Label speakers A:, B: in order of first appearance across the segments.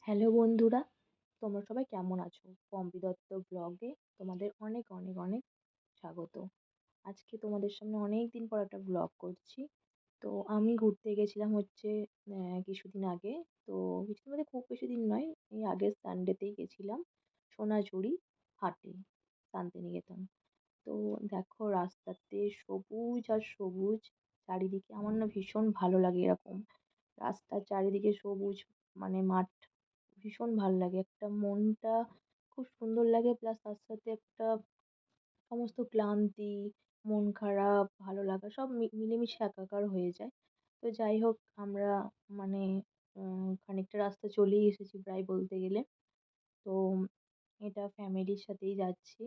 A: Hello বন্ধুরা, তোমরা সবাই কেমন আছো? পম্পি দত্ত ব্লগে তোমাদের অনেক অনেক অনেক স্বাগত। আজকে তোমাদের সামনে অনেক দিন পর একটা ব্লগ করছি। তো আমি ঘুরতে গেছিলাম হচ্ছে কিছুদিন আগে। তো কিছুদিন বলতে খুব বেশি দিন নয়, এই আগের সানডেতেই গেছিলাম সোনাঝুরি হাটে, শান্তিনিকেতন। তো দেখো রাস্তাতে সবুজ আর সবুজ চারিদিকে। আমার না ভীষণ ভালো লাগে এরকম রাস্তার চারিদিকে সবুজ, মানে মাঠ। ভীষণ ভাল লাগে, একটা মনটা খুব সুন্দর লাগে, প্লাস তার সাথে একটা সমস্ত ক্লান্তি, মন খারাপ, ভালো লাগা সব মিলেমিশে একাকার হয়ে যায়। তো যাই হোক, আমরা মানে খানিকটা রাস্তা চলেই এসেছি প্রায় বলতে গেলে। তো এটা ফ্যামিলির সাথেই যাচ্ছি।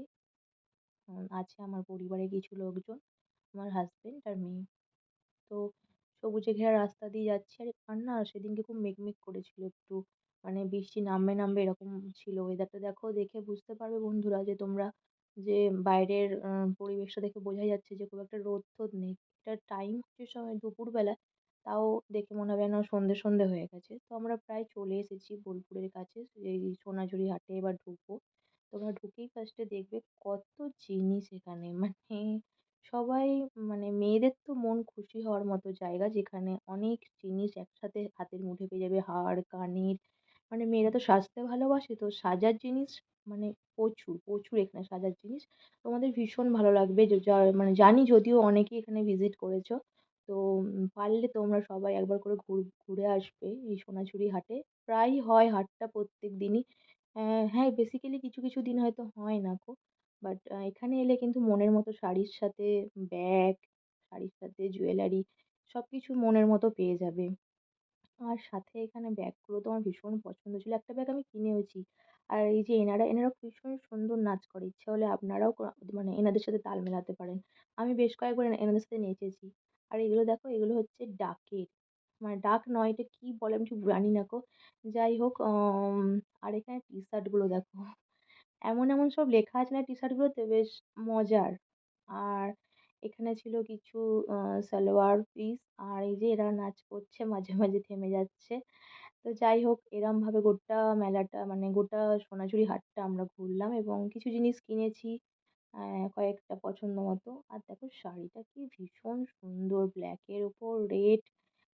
A: আছে আমার পরিবারের কিছু লোকজন, আমার হাজবেন্ড আর মেয়ে। তো সবুজে ঘেরা রাস্তা দিয়ে যাচ্ছি, আর না সেদিনকে খুব মেঘমেঘ করেছিল একটু, মানে বৃষ্টি নামবে নামবে এরকম ছিল ওয়েদারটা। দেখো, দেখে বুঝতে পারবে বন্ধুরা যে তোমরা, যে বাইরের পরিবেশটা দেখে বোঝাই যাচ্ছে যে খুব একটা রোদ টোদ নেই। এটার টাইম হচ্ছে সময় দুপুরবেলা, তাও দেখে মনে হবে যেন সন্ধে সন্ধে হয়ে গেছে। তো আমরা প্রায় চলে এসেছি বোলপুরের কাছে, এই সোনাঝুরি হাটে এবার ঢুকবো। তোমরা ঢুকেই ফার্স্টে দেখবে কত জিনিস এখানে, মানে সবাই, মানে মেয়েদের তো মন খুশি হওয়ার মতো জায়গা, যেখানে অনেক জিনিস একসাথে হাতের মুঠোয় পেয়ে যাবে। হার কানের, মানে মেয়েরা তো সাজতে ভালোবাসে, তো সাজার জিনিস মানে প্রচুর প্রচুর এখানে সাজার জিনিস। তোমাদের ভীষণ ভালো লাগবে, মানে জানি যদিও অনেকেই এখানে ভিজিট করেছো। তো পারলে তোমরা সবাই একবার করে ঘুরে আসবে এই সোনাঝুরি হাটে। প্রায়ই হয় হাটটা প্রত্যেক দিনই। হ্যাঁ, বেসিক্যালি কিছু কিছু দিন হয়তো হয় না গো, বাট এখানে এলে কিন্তু মনের মতো শাড়ির সাথে ব্যাগ, শাড়ির সাথে জুয়েলারি সবকিছু মনের মতো পেয়ে যাবে। আর সাথে এখানে ব্যাগগুলো তো আমার ভীষণ পছন্দ ছিল। একটা ব্যাগ আমি কিনেওছি। আর এই যে এনারা ভীষণ সুন্দর নাচ করে। ইচ্ছে হলে আপনারাও মানে এনাদের সাথে তাল মেলাতে পারেন। আমি বেশ কয়েকবার এনাদের সাথে নেচেছি। আর এগুলো দেখো, এগুলো হচ্ছে ডাকের, মানে ডাক নয়, এটা কি বলে আমি ঠিক জানি না গো। যাই হোক, আর এখানে টি-শার্ট গুলো দেখো। এমন এমন সব লেখা আছে না টি-শার্ট গুলোতে, বেশ মজার। আর এখানে ছিল কিছু সালোয়ার পিস। আর এই যে এরা নাচ করছে, মাঝে মাঝে থেমে যাচ্ছে। তো যাই হোক, এরমভাবে গোটা মেলাটা, মানে গোটা সোনাঝুরি হাটটা আমরা ঘুরলাম এবং কিছু জিনিস কিনেছি, কয়েকটা পছন্দ মতো। আর দেখো শাড়িটা কি ভীষণ সুন্দর, ব্ল্যাকের ওপর রেড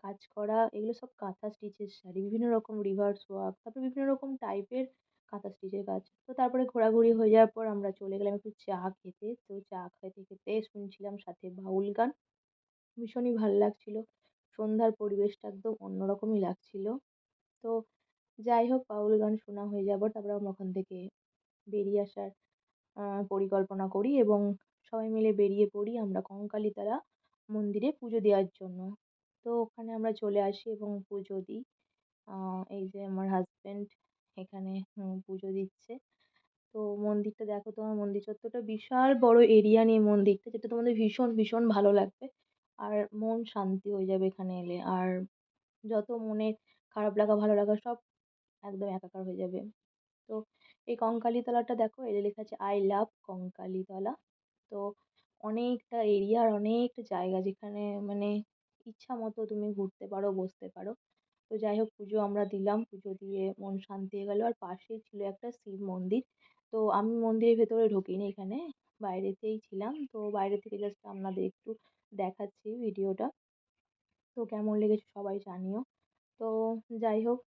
A: কাজ করা। এগুলো সব কাঁথা স্টিচের শাড়ি, বিভিন্ন রকম রিভার্স ওয়ার্ক, তারপর বিভিন্ন রকম টাইপের কাঁথা স্টিচের কাজ। তো তারপরে ঘোরাঘুরি হয়ে যাওয়ার পর আমরা চলে গেলাম একটু চা খেতে। তো চা খেতে খেতে শুনছিলাম সাথে বাউল গান, ভীষণই ভাল লাগছিল। সন্ধ্যার পরিবেশটা একদম অন্যরকমই লাগছিল। তো যাই হোক, বাউল গান শোনা হয়ে যাবার পর তারপরে আমরা ওখান থেকে বেরিয়ে আসার পরিকল্পনা করি এবং সবাই মিলে বেরিয়ে পড়ি আমরা কঙ্কালীতলা মন্দিরে পুজো দেওয়ার জন্য। তো ওখানে আমরা চলে আসি এবং পুজো দিই। এই যে আমার হাজবেন্ড এখানে পুজো দিচ্ছে। তো মন্দিরটা দেখো, তোমার মন্দির চত্বরটা বিশাল বড় এরিয়া নিয়ে মন্দিরটা, যেটা তোমাদের ভীষণ ভীষণ ভালো লাগবে। আর মন শান্তি হয়ে যাবে এখানে এলে। আর যত মনের খারাপ লাগা ভালো লাগা সব একদম একাকার হয়ে যাবে। তো এই কঙ্কালীতলাটা দেখো, এর লেখা আছে আই লাভ কঙ্কালীতলা। তো অনেকটা এরিয়া আর অনেকটা জায়গা, যেখানে মানে ইচ্ছা মতো তুমি ঘুরতে পারো, বসতে পারো। তো যাই হোক, পুজো আমরা দিলাম, পুজো দিয়ে মন শান্তি হয়ে গেল। আর পাশেই ছিল একটা শিব মন্দির। তো আমি মন্দিরের ভেতরে ঢুকিনি, এখানে বাইরেতেই ছিলাম। তো বাইরে থেকে জাস্ট আপনাদের একটু দেখাচ্ছি ভিডিওটা। তো কেমন লেগেছে সবাই জানিও। তো যাই হোক,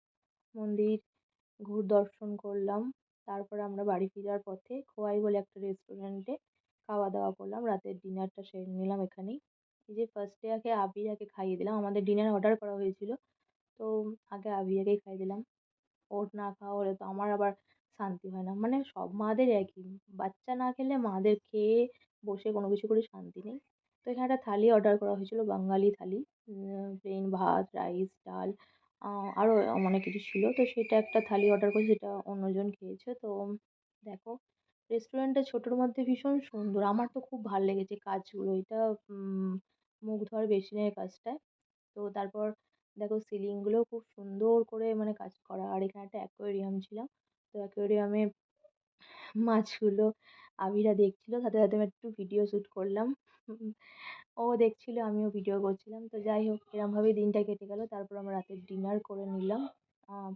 A: মন্দির দর্শন করলাম। তারপরে আমরা বাড়ি ফেরার পথে খোয়াই বলে একটা রেস্টুরেন্টে খাওয়া দাওয়া করলাম, রাতের ডিনারটা সেরে নিলাম এখানেই। এই যে ফার্স্টে আগে আবিরাকে খাইয়ে দিলাম, আমাদের ডিনার অর্ডার করা হয়েছিল। তো আগে আবিরাকেই খাইয়ে দিলাম। ওর না খাওয়া হলে তো আমার আবার শান্তি হয় না, মানে সব মাদের একই, বাচ্চা না খেলে মাদের খেয়ে বসে কোনো কিছু করে শান্তি নেই। তো এখানে একটা থালি অর্ডার করা হয়েছিল, বাঙালি থালি। প্লেন ভাত, রাইস, ডাল, আরও অনেক কিছু ছিল। তো সেটা একটা থালি অর্ডার করেছি, সেটা অন্যজন খেয়েছে। তো দেখো, রেস্টুরেন্টটা ছোটোর মধ্যে ভীষণ সুন্দর, আমার তো খুব ভাল লেগেছে কাজগুলো। এটা মুখ ধোয়ার বেসিনের কাজটায়। তো তারপর দেখো সিলিংগুলোও খুব সুন্দর করে মানে কাজ করা। আর এখানে একটা অ্যাকোয়ারিয়াম ছিল। তো অ্যাকোয়ারিয়ামে মাছগুলো আবিরা দেখছিল, সাথে সাথে আমি একটু ভিডিও শ্যুট করলাম। উম, ও দেখছিল, আমিও ভিডিও করছিলাম। তো যাই হোক, এরমভাবেই দিনটা কেটে গেল। তারপর আমরা রাতের ডিনার করে নিলাম।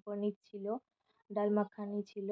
A: পনির ছিল, ডাল মাখানি ছিল